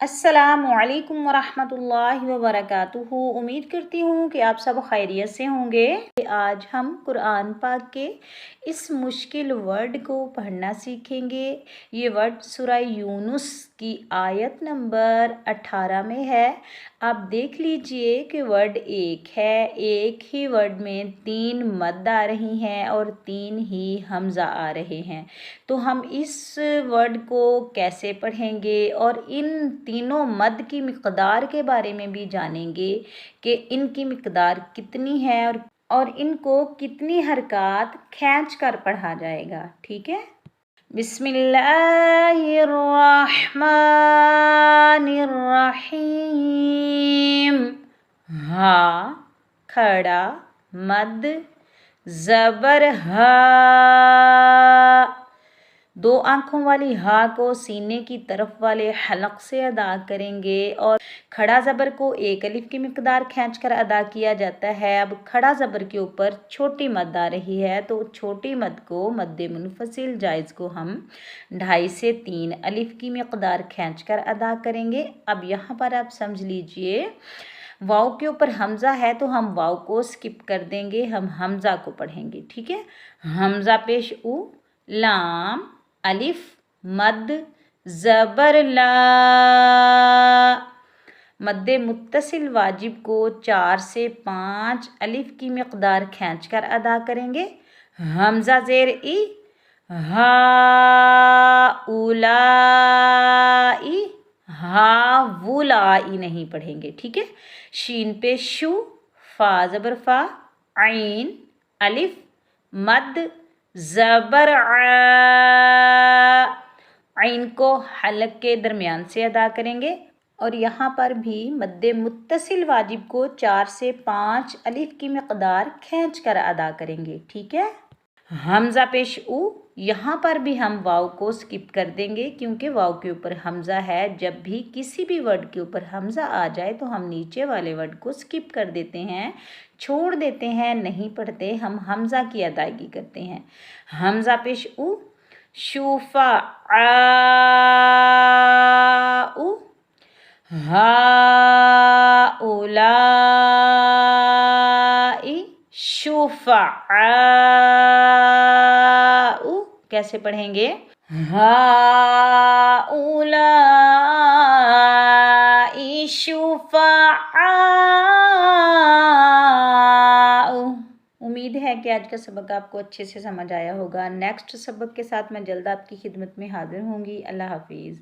अस्सलामुअलैकुम वरहमतुल्लाहि वबरकातुहू। उम्मीद करती हूँ कि आप सब खैरियत से होंगे। आज हम कुरान पाक के इस मुश्किल वर्ड को पढ़ना सीखेंगे। ये वर्ड सूरह यूनुस की आयत नंबर 18 में है। आप देख लीजिए कि वर्ड एक है, एक ही वर्ड में 3 मद आ रही हैं और 3 ही हमज़ा आ रहे हैं। तो हम इस वर्ड को कैसे पढ़ेंगे और इन तीनों मद की मिक़दार के बारे में भी जानेंगे कि इनकी मिक़दार कितनी है और इनको कितनी हरकत खींच कर पढ़ा जाएगा। ठीक है, बिस्मिल्लाहिर्रहमानिर्रहीम। हा खड़ा मद ज़बर हा। 2 आँखों वाली हा को सीने की तरफ वाले हलक से अदा करेंगे और खड़ा ज़बर को एक अलिफ की मिक़दार खींचकर अदा किया जाता है। अब खड़ा ज़बर के ऊपर छोटी मद आ रही है तो छोटी मद को मद्दे मुनफसिल जायज़ को हम 2.5 से 3 अलिफ की मिक़दार खींचकर अदा करेंगे। अब यहाँ पर आप समझ लीजिए, वाव के ऊपर हमज़ा है तो हम वाव को स्किप कर देंगे, हम हमज़ा को पढ़ेंगे। ठीक है, हमज़ा पेश उ, लाम अलिफ मद ज़बर ला। मद्दे मुत्तसिल वाजिब को 4 से 5 अलिफ की मिक़दार खींचकर अदा करेंगे। हमज़ा ज़ेर ई, हा उलाई, हा वुलाई नहीं पढ़ेंगे। ठीक है, शीन पे शू, फा ज़बर फा, आइन अलिफ मद ज़बर आ। आइन को हलक के दरमियान से अदा करेंगे और यहाँ पर भी मद्दे मुत्तसिल वाजिब को 4 से 5 अलिफ की मिक़दार खींच कर अदा करेंगे। ठीक है, हमज़ा पेश उ, यहाँ पर भी हम वाव को स्किप कर देंगे क्योंकि वाव के ऊपर हमज़ा है। जब भी किसी भी वर्ड के ऊपर हमज़ा आ जाए तो हम नीचे वाले वर्ड को स्किप कर देते हैं, छोड़ देते हैं, नहीं पढ़ते, हम हमज़ा की अदायगी करते हैं। हमज़ा पेश उ, शूफ़ा आ उ, हाउलाई शुफ़ाउ। कैसे पढ़ेंगे? हाउलाई शुफ़ाउ। उम्मीद है कि आज का सबक आपको अच्छे से समझ आया होगा। नेक्स्ट सबक के साथ मैं जल्द आपकी खिदमत में हाजिर होंगी। अल्लाह हाफिज़।